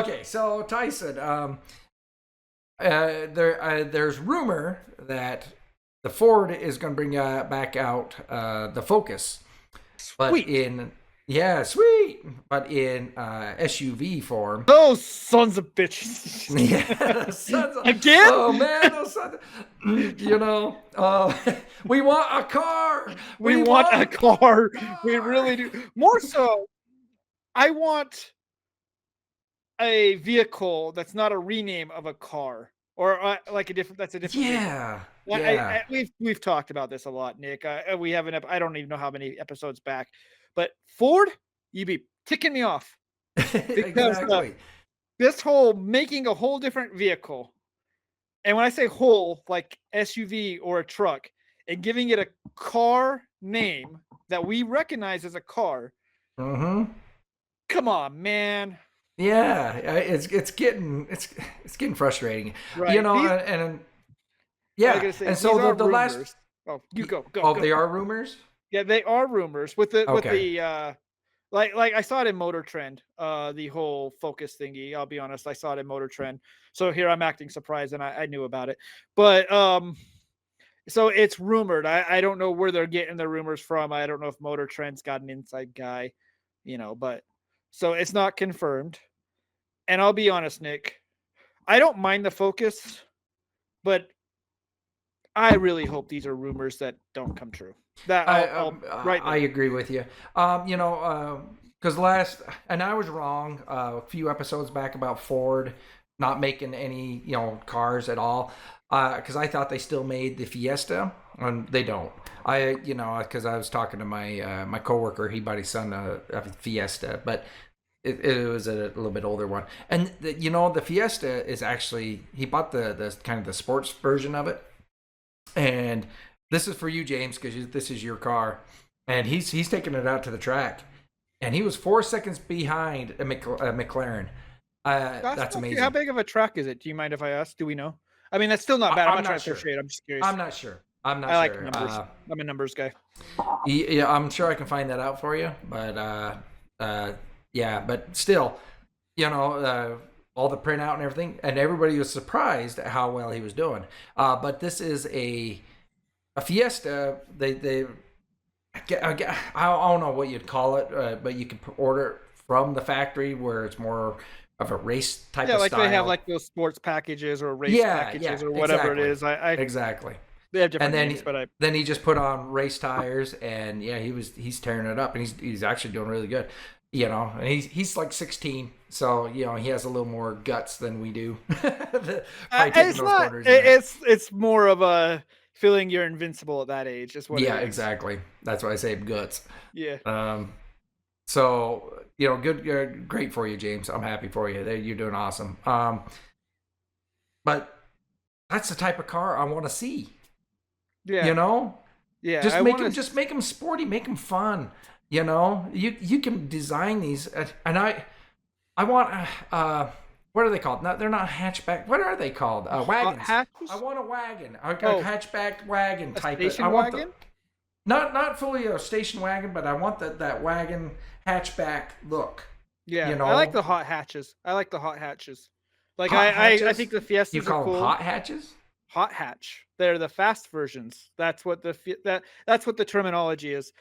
Okay, so Tyson, there's rumor that the Ford is going to bring back out the Focus, but Sweet. in sweet, but in SUV form. Those sons of bitches. Yeah, sons of, Again? oh man, those sons we want a car. We want a car. We really do. More so, I want a vehicle that's not a rename of a car, or like a different. That's a different vehicle. Yeah. We've talked about this a lot, Nick. We have I don't even know how many episodes back, but Ford, you be ticking me off because Exactly. this whole making a whole different vehicle, and when I say whole, like SUV or a truck, and giving it a car name that we recognize as a car. Mm-hmm. Come on, man. Yeah, it's getting frustrating, Right. and I yeah, gotta say, and these so are the last. rumors. Oh, you go. Oh, they are rumors. Yeah, they are rumors with Okay. the like I saw it in Motor Trend, the whole Focus thingy. I'll be honest, I saw it in Motor Trend. So here I'm acting surprised, and I knew about it. But so it's rumored. I don't know where they're getting the rumors from. I don't know if Motor Trend's got an inside guy, but so it's not confirmed. And I'll be honest, Nick, I don't mind the Focus, but I really hope these are rumors that don't come true. That I'll right I there. agree with you. Because and I was wrong a few episodes back about Ford not making any cars at all. Because I thought they still made the Fiesta, and they don't. Because I was talking to my coworker, he bought his son a Fiesta, but it was a little bit older one. And the Fiesta is actually, he bought the kind of the sports version of it, and this is for you, James, because this is your car. And he's taking it out to the track, and he was 4 seconds behind a McLaren. That's How amazing. big of a track is it? Do you mind if I ask? Do we know? I mean, that's still not bad. I'm I'm not not trying to throw sure. shade. I'm just curious. I'm not sure. I'm not I like sure. numbers. I'm a numbers guy. Yeah, I'm sure I can find that out for you. But yeah, but still, all the printout and everything, and everybody was surprised at how well he was doing. But this is a Fiesta. I don't know what you'd call it, but you can order it from the factory where it's more of a race type Yeah, of like style. they have like those sports packages or race packages or whatever exactly. it is. Exactly. They have different And names, but then he just put on race tires, and yeah, he's tearing it up, and he's actually doing really good. And he's like 16, so he has a little more guts than we do. it's not. It's more of a feeling you're invincible at that age. Is what. Yeah, it is. exactly. That's why I say guts. Yeah. So good, great for you, James. I'm happy for you. You're doing awesome. But that's the type of car I want to see. Yeah. Yeah. Just make them sporty, make them fun. You can design these, and I want what are they called? No, they're not hatchback. What are they called? Wagons. I want a wagon, a hatchback wagon type. Station I want wagon. Not fully a station wagon, but I want that wagon hatchback look. Yeah, I like the hot hatches. Like hatches? I think the Fiestas you call are cool. them hot hatches? Hot hatch. They're the fast versions. That's what that's what the terminology is.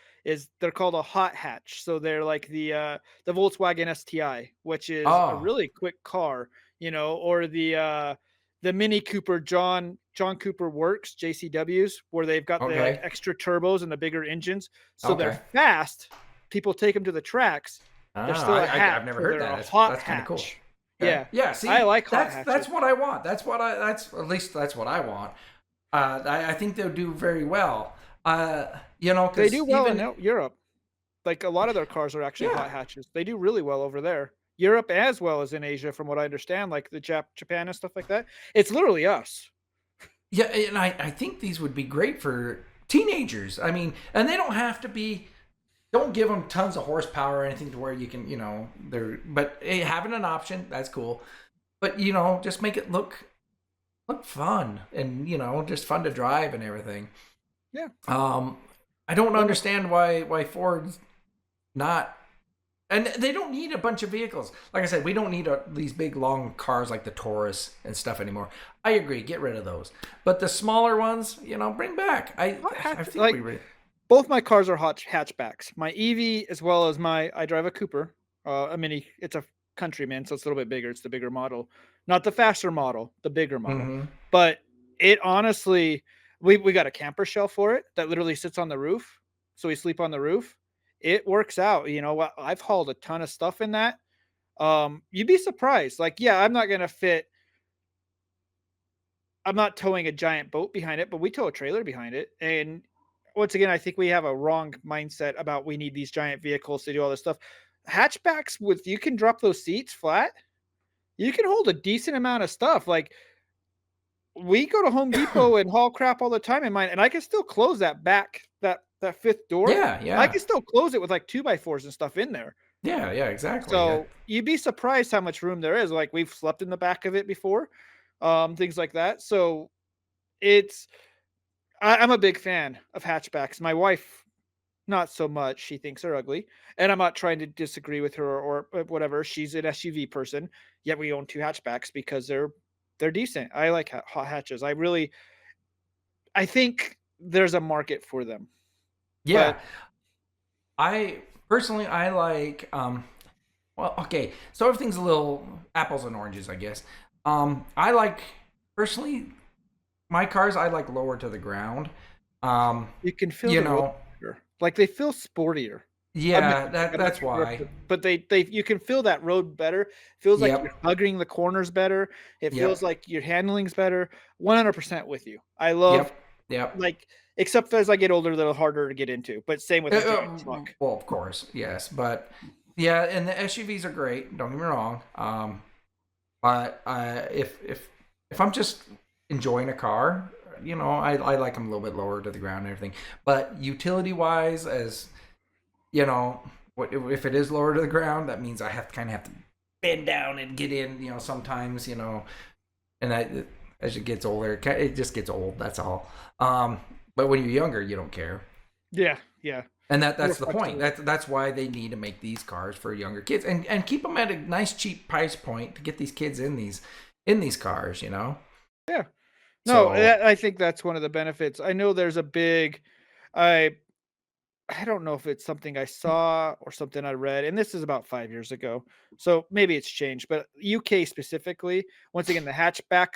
They're called a hot hatch. So they're like the Volkswagen STI, which is a really quick car, or the Mini Cooper John Cooper Works JCWs, where they've got the extra turbos and the bigger engines. So they're fast. People take them to the tracks. They're still a hatch. I've never heard that. That's kind of cool. Okay. Yeah. See, I like hot hatches. That's what I want. That's at least that's what I want. I think they'll do very well. They do well in Europe. Like a lot of their cars are actually hot hatches. They do really well over there. Europe as well as in Asia, from what I understand, like the Japan and stuff like that. It's literally us. Yeah, and I think these would be great for teenagers. I mean, and they don't have to be. Don't give them tons of horsepower or anything to where you can, but hey, having an option, that's cool. But, just make it look fun and, just fun to drive and everything. Yeah. I don't understand why Ford's not And they don't need a bunch of vehicles. Like I said, we don't need these big long cars like the Taurus and stuff anymore. I agree, get rid of those. But the smaller ones, bring back. I think Like both my cars are hatchbacks. My EV as well as I drive a Cooper, a Mini. It's a Countryman, so it's a little bit bigger. It's the bigger model, not the faster model, the bigger model. Mm-hmm. But it honestly, we got a camper shell for it that literally sits on the roof, so we sleep on the roof. It works out. You know what? I've hauled a ton of stuff in that. You'd be surprised. Like, yeah, I'm not towing a giant boat behind it, but we tow a trailer behind it. And once again, I think we have a wrong mindset about we need these giant vehicles to do all this stuff. Hatchbacks, with you can drop those seats flat, you can hold a decent amount of stuff. Like, we go to Home Depot and haul crap all the time in mine, and I can still close that fifth door. Yeah, I yeah. can still close it with like 2x4s and stuff in there. Yeah, yeah, exactly. Yeah. So you'd be surprised how much room there is. Like, we've slept in the back of it before, things like that. So it's I'm a big fan of hatchbacks. My wife, not so much. She thinks they're ugly, and I'm not trying to disagree with her or whatever. She's an SUV person, yet we own two hatchbacks because they're decent. I like hot hatches. I think there's a market for them, Yeah. but I personally I like well, okay. So everything's a little apples and oranges, I guess. I like personally my cars I like lower to the ground. Um, you can feel you the road know, better. Like, they feel sportier. yeah, I'm not that's gonna why. but they you can feel that road better. Feels like you're Yep. hugging the corners better. It feels Yep. like your handling's better. 100% with you. I love, Yep. Yep. like, except as I get older, they're harder to get into. But same with a giant truck. Well, of course, yes, but yeah, and the SUVs are great. Don't get me wrong. But if I'm just enjoying a car, I like them a little bit lower to the ground and everything. But utility wise, as what if it is lower to the ground, that means I have to bend down and get in. Sometimes and as it gets older, it just gets old. That's all. But when you're younger, you don't care. Yeah, yeah. And More that's the point. flexible. That's why they need to make these cars for younger kids and keep them at a nice cheap price point to get these kids in these cars. Yeah. No, So I think that's one of the benefits. I know there's a big I I don't know if it's something I saw or something I read, and this is about 5 years ago. So maybe it's changed, but UK specifically, once again, the hatchback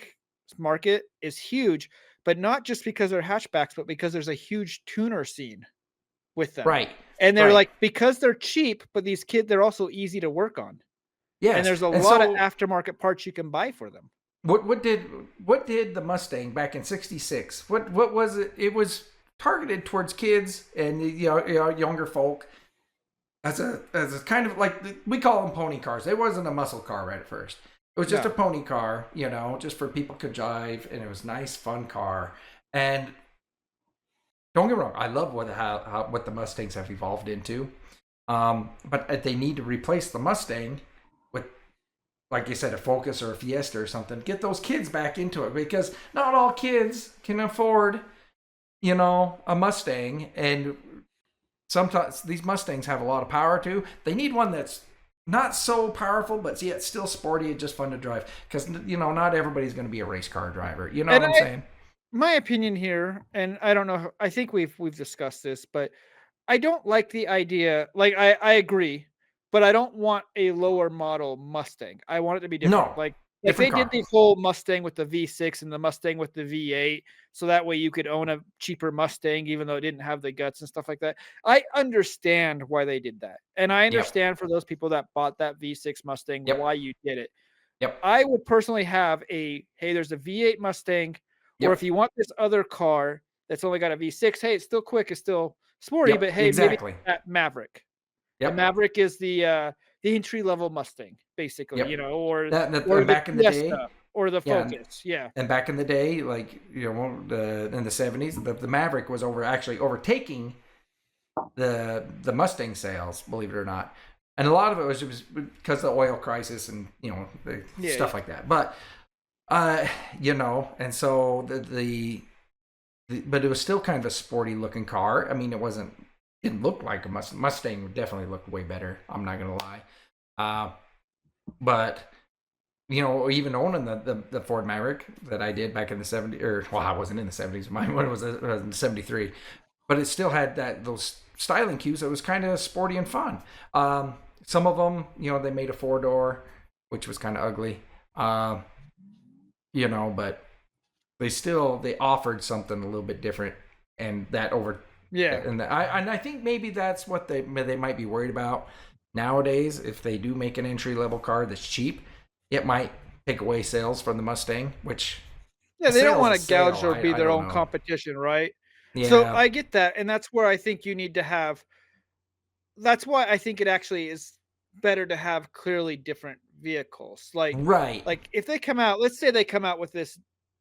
market is huge, but not just because they're hatchbacks, but because there's a huge tuner scene with them. right, And they're right, like, because they're cheap, but these kids, they're also easy to work on. And yes. there's a And lot of so aftermarket parts you can buy for them. what did the Mustang back in '66? What was it? It was targeted towards kids and younger folk as a kind of like we call them pony cars. It wasn't a muscle car right at first. It was just a No. pony car, just for people could drive, and it was a nice, fun car. And don't get me wrong, I love what the Mustangs have evolved into. But they need to replace the Mustang with, like you said, a Focus or a Fiesta or something. Get those kids back into it because not all kids can afford, a Mustang. And sometimes these Mustangs have a lot of power too. They need one that's not so powerful, but yet still sporty and just fun to drive. Because not everybody's going to be a race car driver. You know And what I'm saying? my opinion here, and I don't know, I think we've discussed this, but I don't like the idea. Like, I agree, but I don't want a lower model Mustang. I want it to be different. No, Like they different did car. the whole Mustang with the V6 and the Mustang with the V8, so that way you could own a cheaper Mustang even though it didn't have the guts and stuff like that. I understand why they did that. And I Yep, understand for those people that bought that V6 Mustang yep, why you did it. yep, I would personally have hey, there's a V8 Mustang, or if yep, you want this other car that's only got a V6, hey, it's still quick, it's still sporty, but yep. hey, maybe Exactly. that Maverick. The Yep, Maverick is the entry level Mustang, basically, yep. That or and the back in the day, Fiesta or the yeah, Focus. Yeah. and back in the day, like in the '70s, the Maverick was actually overtaking the Mustang sales, believe it or not. And a lot of it was because of the oil crisis and the Yeah, stuff yeah. like that. But and so but it was still kind of a sporty looking car. I mean, it wasn't It looked like a Mustang. Definitely looked way better. I'm not gonna lie. Uh, but even owning the Ford Maverick that I did back in the '70s, or well, I wasn't in the '70s. Mine was in '73, but it still had those styling cues. It was kind of sporty and fun. Some of them, they made a 4-door, which was kind of ugly. Uh, but they offered something a little bit different, and that over Yeah. I think maybe that's what they might be worried about nowadays. If they do make an entry level car that's cheap, it might take away sales from the Mustang, which Yeah, a they don't sale's a want to gouge sale. or be I their don't own know. competition, right? So Yeah, I get that, and that's where I think you need to have. That's why I think it actually is better to have clearly different vehicles. right, Like if they come out, let's say they come out with this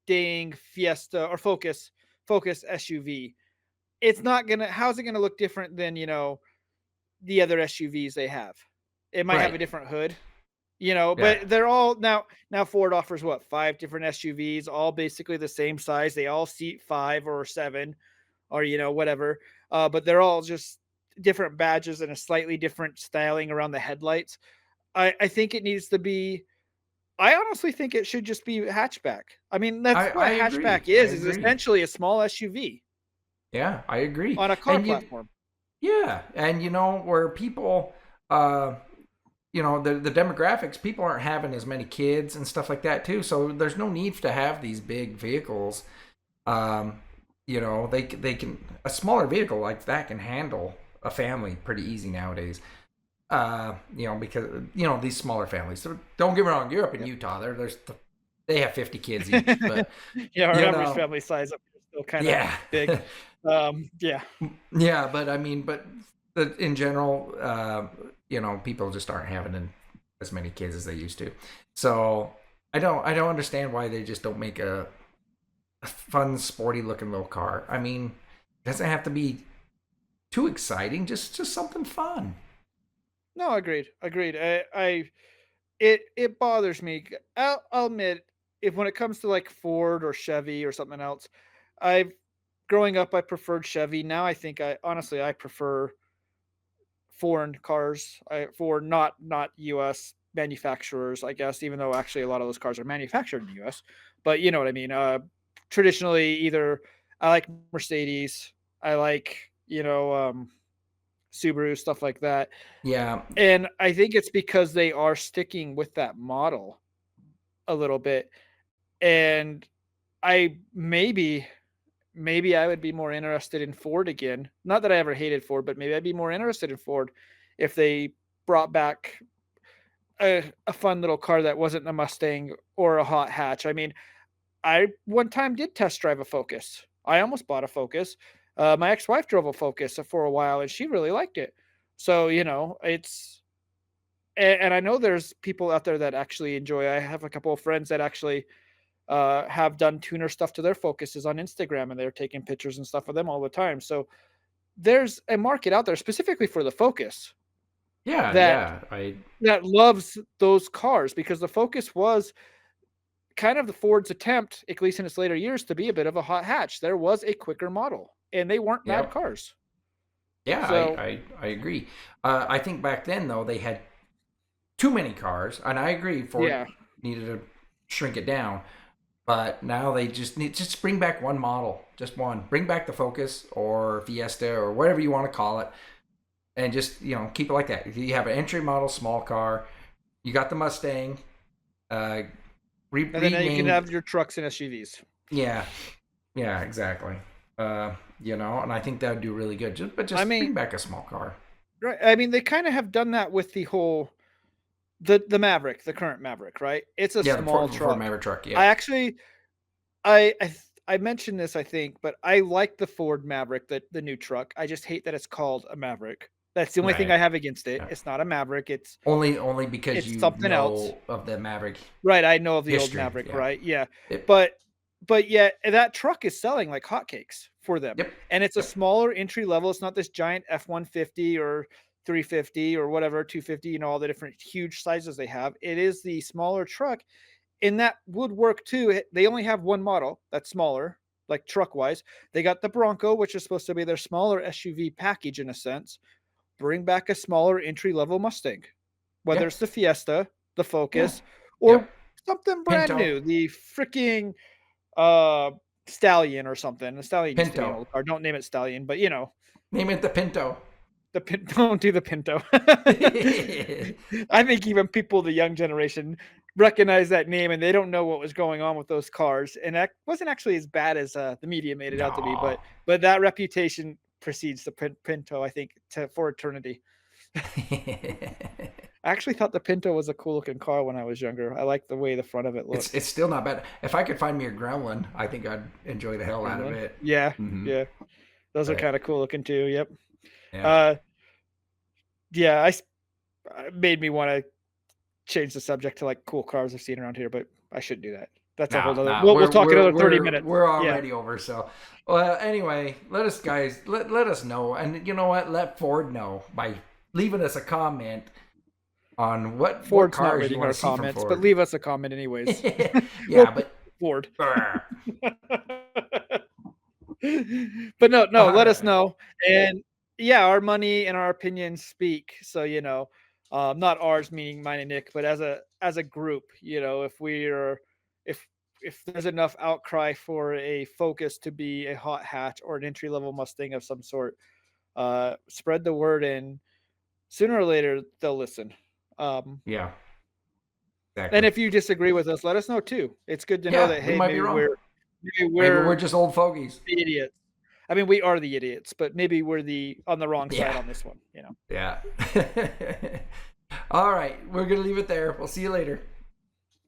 dang Fiesta or Focus SUV. It's not gonna. How's it gonna look different than the other SUVs they have? It might have right. a different hood, Yeah, but they're all now Ford offers what, 5 different SUVs, all basically the same size. They all seat 5 or 7 or whatever. But they're all just different badges and a slightly different styling around the headlights. I think it needs to be. I honestly think it should just be hatchback. I mean, that's I what a hatchback agree. I is agree. essentially a small SUV Yeah, I agree. on a car And platform. yeah, and where people, uh, the demographics, people aren't having as many kids and stuff like that too. So there's no need to have these big vehicles. Um, they can a smaller vehicle like that can handle a family pretty easy nowadays. Because these smaller families. So don't get me wrong, you're up in Yeah. Utah. They have 50 kids each, but Yeah, our you average know, family size up here is still kind of yeah. big. Yeah. Yeah, but I mean, in general, people just aren't having as many kids as they used to. So I don't understand why they just don't make a fun, sporty looking little car. I mean, it doesn't have to be too exciting, just something fun. No, agreed. Agreed. It bothers me. I'll admit, if when it comes to like Ford or Chevy or something else, I've growing up I preferred Chevy. Now I think I honestly I prefer foreign cars. For not US manufacturers, I guess, even though actually a lot of those cars are manufactured in the US. But you know what I mean. Traditionally either I like Mercedes, I like, Subaru, stuff like that. Yeah, And I think it's because they are sticking with that model a little bit. And I maybe I would be more interested in Ford again. Not that I ever hated Ford, but maybe I'd be more interested in Ford if they brought back a fun little car that wasn't a Mustang or a hot hatch. I mean, I one time did test drive a Focus. I almost bought a Focus. My ex-wife drove a Focus for a while and she really liked it. So, it's and I know there's people out there that actually enjoy. I have a couple of friends that actually have done tuner stuff to their Focuses on Instagram, and they're taking pictures and stuff of them all the time. So there's a market out there specifically for the Focus yeah, that yeah. I loves those cars because the Focus was kind of the Ford's attempt, at least in its later years, to be a bit of a hot hatch. There was a quicker model, and they weren't bad Yep. cars. Yeah, So I agree. I think back then though they had too many cars, and I agree Ford yeah, needed to shrink it down. But now they just bring back one model, just one. Bring back the Focus or Fiesta or whatever you want to call it, and just keep it like that. You have an entry model small car. You got the Mustang, uh, and then you can renamed. have your trucks and SUVs. Yeah, yeah, exactly. And I think that would do really good. I Just bring mean, back a small car. right? I mean, they kind of have done that with the whole the Maverick, the current Maverick, right? It's a Yeah, small the Ford truck. Maverick truck. I Yep. actually I mentioned this, I think, but I like the Ford Maverick, the new truck. I just hate that it's called a Maverick. That's the only thing Right. I have against it. Yeah. It's not a Maverick. Only because It's you something else. know of the Maverick Right, I know of the old history. Maverick, Yeah. right? Yeah. It, But yet that truck is selling like hotcakes for them. yep. And it's a Yep. smaller entry level. It's not this giant F-150 or 350 or whatever, 250, all the different huge sizes they have. It is the smaller truck, and that would work too. They only have one model that's smaller. like truck wise. They got the Bronco, which is supposed to be their smaller SUV package in a sense. Bring back a smaller entry level Mustang, whether Yeah. it's the Fiesta, the Yeah. Focus, or Yep. something brand Pinto. new, the freaking uh Stallion or something. The Stallion used to be an Pinto. old car. Don't name it Stallion, but Name it the Pinto. don't do the Pinto. I think even people the young generation recognize that name and they don't know what was going on with those cars. And that wasn't actually as bad as the media made it out to be, No. but that reputation precedes the Pinto, I think, for eternity. I actually thought the Pinto was a cool looking car when I was younger. I like the way the front of it looked. It's still not bad. If I could find me a Gremlin, I think I'd enjoy the hell out of it. Yeah, Mm-hmm. yeah. Those are But kind of cool looking too. Yep. yeah. Yeah, made me want to change the subject to like cool cars I've seen around here, but I shouldn't do that. That's a whole other. We'll talk another 30 minutes. We're already over. So, well, anyway, let us know, and you know what? Let Ford know by leaving us a comment on what Ford's cars not reading you want our to see from comments, Ford. but leave us a comment anyways. Yeah, but Ford. Brr. But no, All let us right. know. And yeah, our money and our opinions speak. So not ours meaning mine and Nick, but as a group, if there's enough outcry for a Focus to be a hot hatch or an entry level Mustang of some sort, spread the word, and sooner or later they'll listen. Yeah. And Exactly. if you disagree with us, let us know too. It's good to know Yeah, that, we hey, might be maybe wrong. maybe Maybe we're we're just old fogies. the idiots. I mean, we are the idiots, but maybe we're on the wrong side Yeah. on this one. Yeah. All right, we're gonna leave it there. We'll see you later.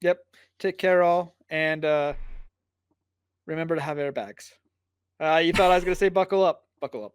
Yep. Take care, all, and remember to have airbags. You thought I was gonna say buckle up. Buckle up.